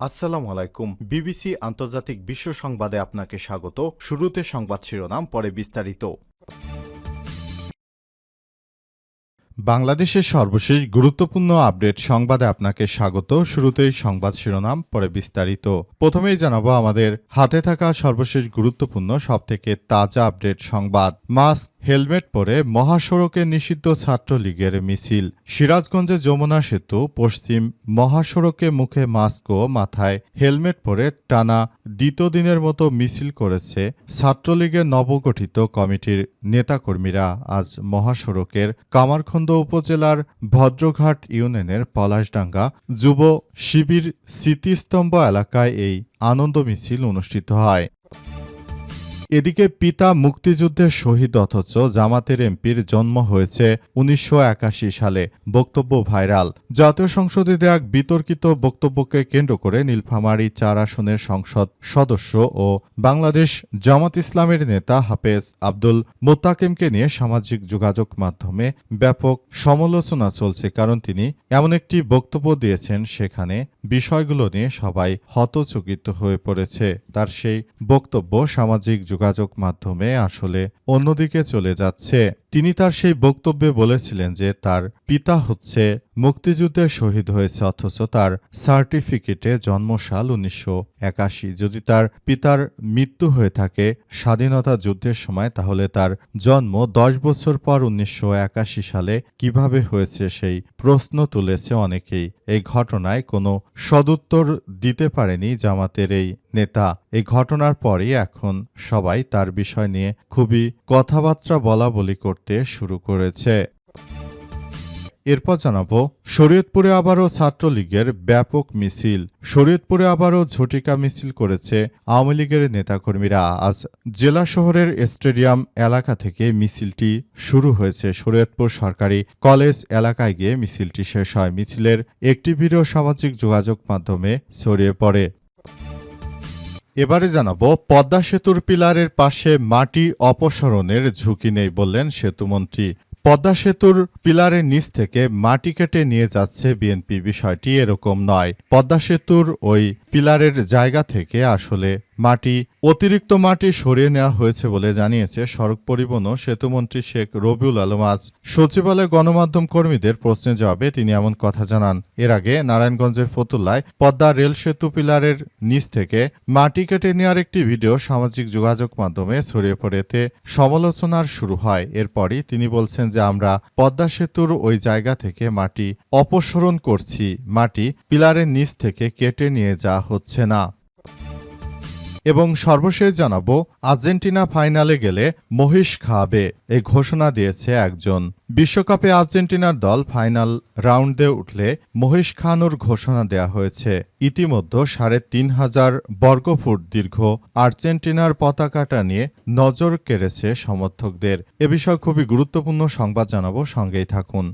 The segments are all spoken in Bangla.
আসসালামু আলাইকুম। বিবিসি আন্তর্জাতিক বিশ্ব সংবাদে আপনাকে স্বাগত। শুরুতে সংবাদ শিরোনাম, পরে বিস্তারিত। বাংলাদেশের সর্বশেষ গুরুত্বপূর্ণ আপডেট সংবাদে আপনাকে স্বাগত। শুরুতেই সংবাদ শিরোনাম, পরে বিস্তারিত। প্রথমেই জানাবো আমাদের হাতে থাকা সর্বশেষ গুরুত্বপূর্ণ সবথেকে তাজা আপডেট সংবাদ। মাস্ক, হেলমেট পরে মহাসড়কে নিষিদ্ধ ছাত্রলীগের মিছিল। সিরাজগঞ্জে যমুনা সেতু পশ্চিম মহাসড়কে মুখে মাস্ক ও মাথায় হেলমেট পরে টানা দ্বিতীয় দিনের মতো মিছিল করেছে ছাত্রলীগের নবগঠিত কমিটির নেতাকর্মীরা। আজ মহাসড়কের কামারখন্দ উপজেলার ভদ্রঘাট ইউনিয়নের পলাশডাঙ্গা যুব শিবির স্মৃতিস্তম্ভ এলাকায় এই আনন্দ মিছিল অনুষ্ঠিত হয়। এদিকে পিতা মুক্তিযুদ্ধের শহীদ অথচ জামাতের এমপির জন্ম হয়েছে ১৯৮১ সালে, বক্তব্য ভাইরাল। জাতীয় সংসদে দেয়া এক বিতর্কিত বক্তব্যকে কেন্দ্র করে নীলফামারী ৪ আসনের সংসদ সদস্য ও বাংলাদেশ জামাত ইসলামের নেতা হাফেজ আব্দুল মোত্তাকিমকে নিয়ে সামাজিক যোগাযোগ মাধ্যমে ব্যাপক সমালোচনা চলছে, কারণ তিনি এমন একটি বক্তব্য দিয়েছেন সেখানে বিষয়গুলো নিয়ে সবাই হতচকিত হয়ে পড়েছে। তার সেই বক্তব্য সামাজিক যোগাযোগ মাধ্যমে আসলে অন্যদিকে চলে যাচ্ছে। তিনি তার সেই বক্তব্যে বলেছিলেন যে তার পিতা হচ্ছে মুক্তিযুদ্ধে শহীদ হয়েছে অথচ তার সার্টিফিকেটে জন্মসাল ১৯৮১। যদি তার পিতার মৃত্যু হয়ে থাকে স্বাধীনতা যুদ্ধের সময়, তাহলে তার জন্ম ১০ বছর পর ১৯৮১ সালে কিভাবে হয়েছে সেই প্রশ্ন তুলেছে অনেকেই। এই ঘটনায় কোনো সদুত্তর দিতে পারেনি জামাতের এই নেতা। এই ঘটনার পরই এখন সবাই তার বিষয় নিয়ে খুবই কথাবার্তা বলাবলি করতে শুরু করেছে। এরপর জানাবো শরীয়তপুরে আবারও ছাত্রলীগের ব্যাপক মিছিল। শরীয়তপুরে আবারও ঝটিকা মিছিল করেছে আওয়ামী লীগের নেতাকর্মীরা। আজ জেলা শহরের স্টেডিয়াম এলাকা থেকে মিছিলটি শুরু হয়েছে। শরীয়তপুর সরকারি কলেজ এলাকায় গিয়ে মিছিলটি শেষ হয়। মিছিলের একটি ভিডিও সামাজিক যোগাযোগ মাধ্যমে ছড়িয়ে পড়ে। এবারে জানাবো পদ্মা সেতুর পিলারের পাশে মাটি অপসারণের ঝুঁকি নেই বললেন সেতুমন্ত্রী। পদ্মা সেতুর পিলারের নিচ থেকে মাটি কেটে নিয়ে যাচ্ছে বিএনপি, বিষয়টি এরকম নয়। পদ্মা সেতুর ওই পিলারের জায়গা থেকে আসলে অতিরিক্ত মাটি সরিয়ে নেওয়া হয়েছে বলে জানিয়েছে সড়ক পরিবহন ও সেতুমন্ত্রী শেখ রবিউল আলম। আজ সচিবালয়ে গণমাধ্যম কর্মীদের প্রশ্নের জবাবে তিনি এমন কথা জানান। এর আগে নারায়ণগঞ্জের ফতুল্লায় পদ্মা রেল সেতু পিলারের নিচ থেকে মাটি কেটে নেওয়ার একটি ভিডিও সামাজিক যোগাযোগ মাধ্যমে ছড়িয়ে পড়েতে সমালোচনার শুরু হয়। এরপরই তিনি বলছেন যে আমরা পদ্মা সেতুর ওই জায়গা থেকে মাটি অপসারণ করছি, মাটি পিলারের নিচ থেকে কেটে নিয়ে যাওয়া হচ্ছে না। এবং সর্বশেষ জানাবো আর্জেন্টিনা ফাইনালে গেলে মহিষ খাওয়াবে, এই ঘোষণা দিয়েছে একজন। বিশ্বকাপে আর্জেন্টিনার দল ফাইনাল রাউন্ডে উঠলে মহিষ খাওয়ানোর ঘোষণা দেয়া হয়েছে। ইতিমধ্যে ৩,৫০০ বর্গফুট দীর্ঘ আর্জেন্টিনার পতাকাটা নিয়ে নজর কেড়েছে সমর্থকদের। এ বিষয়ে খুবই গুরুত্বপূর্ণ সংবাদ জানাবো, সঙ্গেই থাকুন।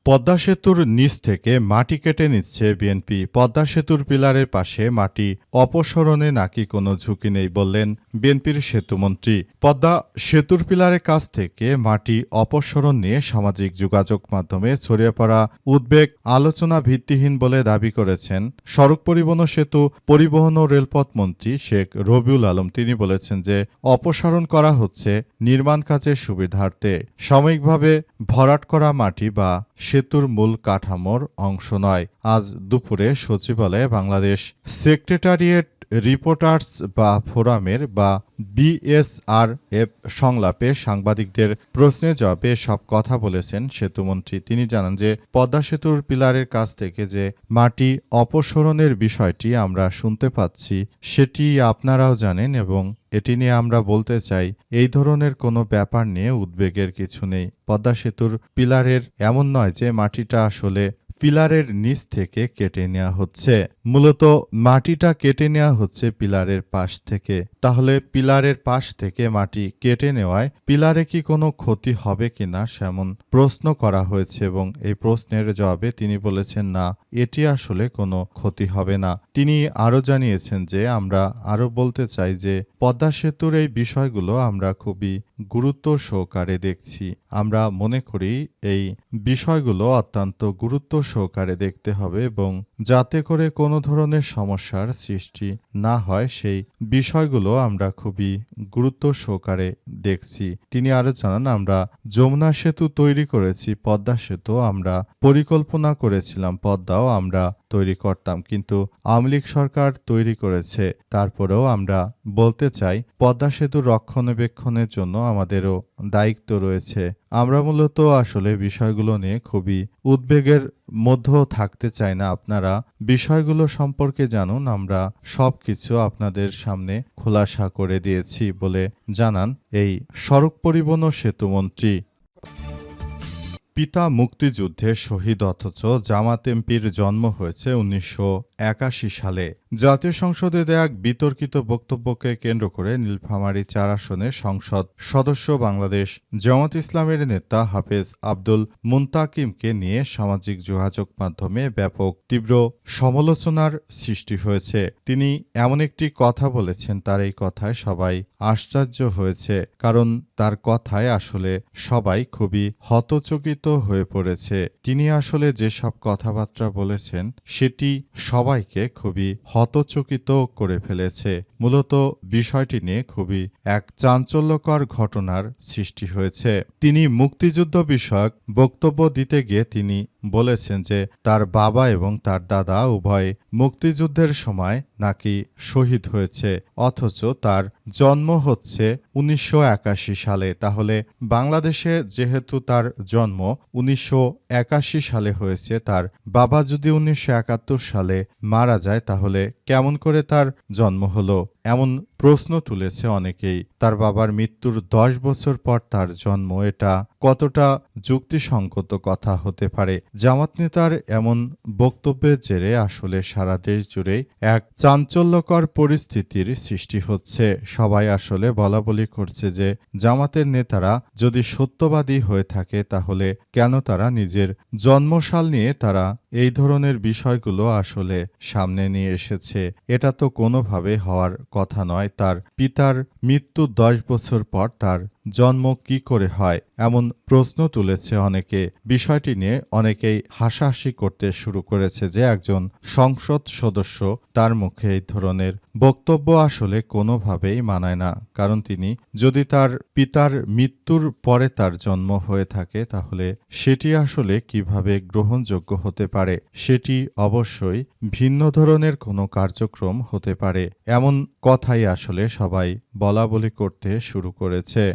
পদ্মা সেতুর নিচ থেকে মাটি কেটে নিচ্ছে বিএনপি। পদ্মা সেতুর পিলারের পাশে মাটি অপসারণে নাকি কোনো ঝুঁকি নেই বললেন বিএনপির সেতুমন্ত্রী। পদ্মা সেতুর পিলারের কাছ থেকে মাটি অপসারণ নিয়ে সামাজিক যোগাযোগ মাধ্যমে ছড়িয়ে পড়া উদ্বেগ আলোচনা ভিত্তিহীন বলে দাবি করেছেন সড়ক পরিবহন সেতু পরিবহন ও রেলপথ মন্ত্রী শেখ রবিউল আলম। তিনি বলেছেন যে অপসারণ করা হচ্ছে নির্মাণ কাজের সুবিধার্থে, সাময়িকভাবে ভরাট করা মাটি বা সেতুর মূল কাঠামোর অংশ নয়। আজ দুপুরে সচিবালয়ে বাংলাদেশ সেক্রেটারিয়েট রিপোর্টার্স বা ফোরামের বা বিএসআরএফ সংলাপে সাংবাদিকদের প্রশ্নের জবাবে সব কথা বলেছেন সেতুমন্ত্রী। তিনি জানান যে পদ্মা সেতুর পিলারের কাছ থেকে যে মাটি অপসারণের বিষয়টি আমরা শুনতে পাচ্ছি সেটি আপনারাও জানেন এবং এটি নিয়ে আমরা বলতে চাই এই ধরনের কোনো ব্যাপার নিয়ে উদ্বেগের কিছু নেই। পদ্মা সেতুর পিলারের এমন নয় যে মাটিটা আসলে পিলারের নিচ থেকে কেটে নেওয়া হচ্ছে, মূলত মাটিটা কেটে নেওয়া হচ্ছে পিলারের পাশ থেকে। তাহলে পিলারের পাশ থেকে মাটি কেটে নেওয়ায় পিলারে কি কোনো ক্ষতি হবে কিনা সেমন প্রশ্ন করা হয়েছে এবং এই প্রশ্নের জবাবে তিনি বলেছেন না, এটি আসলে কোনো ক্ষতি হবে না। তিনি আরও জানিয়েছেন যে আমরা আরও বলতে চাই যে পদ্মা সেতুর এই বিষয়গুলো আমরা খুবই গুরুত্ব সহকারে দেখছি। আমরা মনে করি এই বিষয়গুলো অত্যন্ত গুরুত্ব সহকারে দেখতে হবে এবং যাতে করে কোনো ধরনের সমস্যার সৃষ্টি না হয় সেই বিষয়গুলো আমরা খুবই গুরুত্ব সহকারে দেখছি। তিনি আরো জানান, আমরা যমুনা সেতু তৈরি করেছি, পদ্মা সেতু আমরা পরিকল্পনা করেছিলাম, পদ্মাও আমরা তৈরি করতাম, কিন্তু আওয়ামী লীগ সরকার তৈরি করেছে। তারপরেও আমরা বলতে চাই, পদ্মা সেতু রক্ষণাবেক্ষণের জন্য আমাদেরও দায়িত্ব রয়েছে। আমরা মূলত আসলে বিষয়গুলো নিয়ে খুবই উদ্বেগের মধ্যেও থাকতে চাই না। আপনারা বিষয়গুলো সম্পর্কে জানুন, আমরা সবকিছু আপনাদের সামনে খোলাসা করে দিয়েছি বলে জানান এই সড়ক পরিবহন ও সেতুমন্ত্রী। পিতা মুক্তিযুদ্ধে শহীদ অথচ জামাত এমপির জন্ম হয়েছে ১৯৮১ সালে। জাতীয় সংসদে দেয়া এক বিতর্কিত বক্তব্যকে কেন্দ্র করে নীলফামারী ৪ আসনের সংসদ সদস্য বাংলাদেশ জামাত ইসলামের নেতা হাফেজ আব্দুল মুনতাকিমকে নিয়ে সামাজিক যোগাযোগ মাধ্যমে ব্যাপক তীব্র সমালোচনার সৃষ্টি হয়েছে। তিনি এমন একটি কথা বলেছেন, তার এই কথায় সবাই আশ্চর্য হয়েছে, কারণ তার কথায় আসলে সবাই খুবই হতচকিত হয়ে পড়েছে। তিনি আসলে যেসব কথাবার্তা বলেছেন সেটি সবাইকে খুবই হতচকিত করে ফেলেছে। মূলত বিষয়টি নিয়ে খুবই এক চাঞ্চল্যকর ঘটনার সৃষ্টি হয়েছে। তিনি মুক্তিযুদ্ধ বিষয়ক বক্তব্য দিতে গিয়ে তিনি বলেছেন যে তার বাবা এবং তার দাদা উভয় মুক্তিযুদ্ধের সময় নাকি শহীদ হয়েছে, অথচ তার জন্ম হচ্ছে ১৯৮১ সালে। তাহলে বাংলাদেশে যেহেতু তার জন্ম ১৯৮১ সালে হয়েছে, তার বাবা যদি ১৯৭১ সালে মারা যায় তাহলে কেমন করে তার জন্ম হলো, এমন প্রশ্ন তুলেছে অনেকেই। তার বাবার মৃত্যুর ১০ বছর পর তার জন্ম, এটা কতটা যুক্তিসঙ্গত কথা হতে পারে? জামাত নেতার এমন বক্তব্যের জেরে আসলে সারা দেশ জুড়ে এক চাঞ্চল্যকর পরিস্থিতির সৃষ্টি হচ্ছে। সবাই আসলে বলাবলি করছে যে জামাতের নেতারা যদি সত্যবাদী হয়ে থাকে তাহলে কেন তারা নিজের জন্মসাল নিয়ে তারা এই ধরনের বিষয়গুলো আসলে সামনে নিয়ে এসেছে। এটা তো কোনোভাবে হওয়ার কথা নয়। তার পিতার মৃত্যুর ১০ বছর পর তার জন্ম কি করে হয়, এমন প্রশ্ন তুলেছে অনেকে। বিষয়টি নিয়ে অনেকেই হাসাহাসি করতে শুরু করেছে যে একজন সংসদ সদস্য, তার মুখে এই ধরনের বক্তব্য আসলে কোনোভাবেই মানায় না। কারণ তিনি যদি তার পিতার মৃত্যুর পরে তার জন্ম হয়ে থাকে তাহলে সেটি আসলে কিভাবে গ্রহণযোগ্য হতে পারে? সেটি অবশ্যই ভিন্ন ধরনের কোনো কার্যক্রম হতে পারে। এমন কথাই আসলে সবাই বলাবলি করতে শুরু করেছে।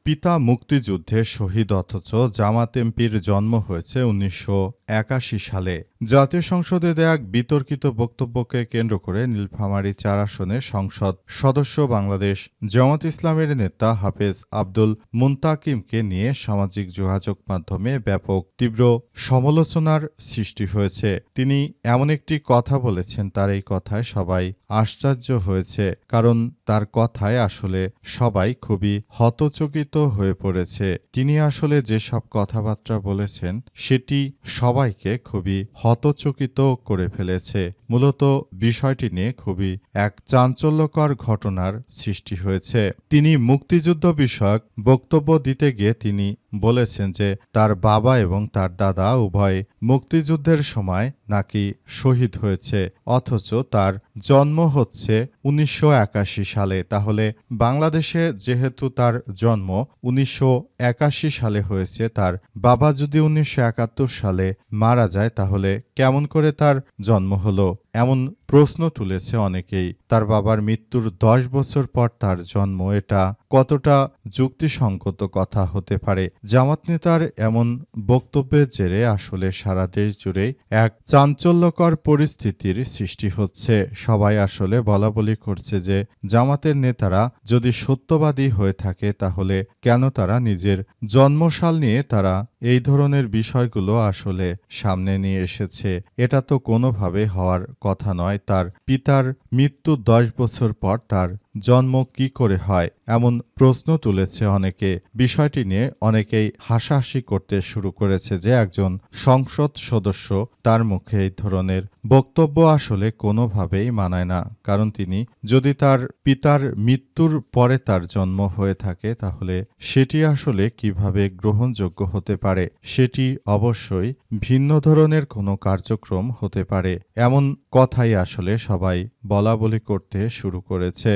পিতা মুক্তিযুদ্ধে শহীদ অথচ জামাত এমপির জন্ম হয়েছে ১৯৮১ সালে। জাতীয় সংসদে দেয়া এক বিতর্কিত বক্তব্যকে কেন্দ্র করে নীলফামারী ৪ আসনের সংসদ সদস্য বাংলাদেশ জামাত ইসলামের নেতা হাফেজ আব্দুল মুনতাকিমকে নিয়ে সামাজিক যোগাযোগ মাধ্যমে ব্যাপক তীব্র সমালোচনার সৃষ্টি হয়েছে। তিনি এমন একটি কথা বলেছেন, তার এই কথায় সবাই আশ্চর্য হয়েছে, কারণ তার কথায় আসলে সবাই খুবই হতচকিত হয়ে পড়েছে। তিনি আসলে যেসব কথাবার্তা বলেছেন সেটি সবাইকে খুবই হতচকিত করে ফেলেছে। মূলত বিষয়টি নিয়ে খুবই এক চাঞ্চল্যকর ঘটনার সৃষ্টি হয়েছে। তিনি মুক্তিযুদ্ধ বিষয়ক বক্তব্য দিতে গিয়ে তিনি বলেছেন যে তার বাবা এবং তার দাদা উভয় মুক্তিযুদ্ধের সময় নাকি শহীদ হয়েছে, অথচ তার জন্ম হচ্ছে ১৯৮১ সালে। তাহলে বাংলাদেশে যেহেতু তার জন্ম ১৯৮১ সালে হয়েছে, তার বাবা যদি ১৯৭১ সালে মারা যায় তাহলে কেমন করে তার জন্ম হলো, এমন প্রশ্ন তুলেছে অনেকেই। তার বাবার মৃত্যুর ১০ বছর পর তার জন্ম, এটা কতটা যুক্তিসঙ্গত কথা হতে পারে? জামাত নেতার এমন বক্তব্যের জেরে আসলে সারা দেশ জুড়ে এক চাঞ্চল্যকর পরিস্থিতির সৃষ্টি হচ্ছে। সবাই আসলে বলাবলি করছে যে জামাতের নেতারা যদি সত্যবাদী হয়ে থাকে তাহলে কেন তারা নিজের জন্মসাল নিয়ে তারা এই ধরনের বিষয়গুলো আসলে সামনে নিয়ে এসেছে। এটা তো কোনোভাবে হওয়ার কথা নয়। তার পিতার মৃত্যুর ১০ বছর পর তার জন্ম কি করে হয় এমন প্রশ্ন তুলেছে অনেকে। বিষয়টি নিয়ে অনেকেই হাসাহাসি করতে শুরু করেছে যে একজন সংসদ সদস্য তার মুখে এই ধরনের বক্তব্য আসলে কোনোভাবেই মানায় না। কারণ তিনি যদি তার পিতার মৃত্যুর পরে তার জন্ম হয়ে থাকে তাহলে সেটি আসলে কিভাবে গ্রহণযোগ্য হতে পারে? সেটি অবশ্যই ভিন্ন ধরনের কোনো কার্যক্রম হতে পারে। এমন কথাই আসলে সবাই বলাবলি করতে শুরু করেছে।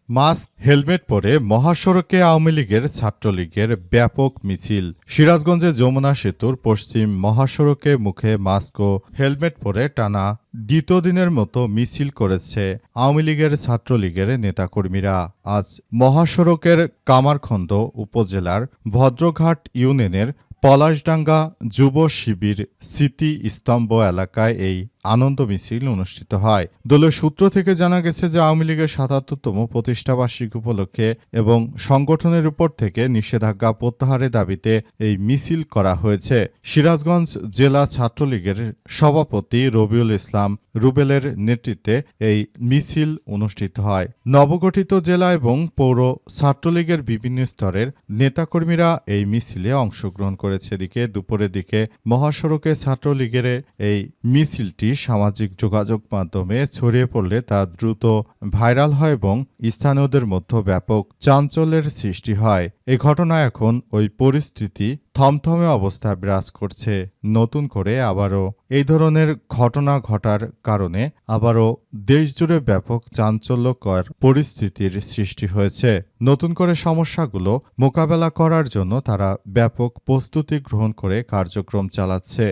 মাস্ক হেলমেট পরে মহাসড়কে আওয়ামী লীগের ছাত্রলীগের ব্যাপক মিছিল। সিরাজগঞ্জে যমুনা সেতুর পশ্চিম মহাসড়কে মুখে মাস্ক ও হেলমেট পরে টানা দ্বিতীয় দিনের মতো মিছিল করেছে আওয়ামী লীগের ছাত্রলীগের নেতাকর্মীরা। আজ মহাসড়কের কামারখন্দ উপজেলার ভদ্রঘাট ইউনিয়নের পলাশডাঙ্গা যুব শিবির স্মৃতি স্তম্ভ এলাকায় এই আনন্দ মিছিল অনুষ্ঠিত হয়। দলীয় সূত্র থেকে জানা গেছে যে আওয়ামী লীগের ৭৭তম প্রতিষ্ঠাবার্ষিকী উপলক্ষে এবং সংগঠনের উপর থেকে নিষেধাজ্ঞা প্রত্যাহারের দাবিতে এই মিছিল করা হয়েছে। সিরাজগঞ্জ জেলা ছাত্রলীগের সভাপতি রবিউল ইসলাম রুবেলের নেতৃত্বে এই মিছিল অনুষ্ঠিত হয়। নবগঠিত জেলা এবং পৌর ছাত্রলীগের বিভিন্ন স্তরের নেতাকর্মীরা এই মিছিলে অংশগ্রহণ করেছে। এদিকে দুপুরের দিকে মহাসড়কে ছাত্রলীগের এই মিছিলটি সামাজিক যোগাযোগ মাধ্যমে ছড়িয়ে পড়লে তা দ্রুত ভাইরাল হয় এবং স্থানীয়দের মধ্যে ব্যাপক চাঞ্চল্যের সৃষ্টি হয়। এই ঘটনা এখন ওই পরিস্থিতি থমথমে অবস্থা বিরাজ করছে। নতুন করে আবারও এই ধরনের ঘটনা ঘটার কারণে আবারও দেশজুড়ে ব্যাপক চাঞ্চল্যকর পরিস্থিতির সৃষ্টি হয়েছে। নতুন করে সমস্যাগুলো মোকাবেলা করার জন্য তারা ব্যাপক প্রস্তুতি গ্রহণ করে কার্যক্রম চালাচ্ছে।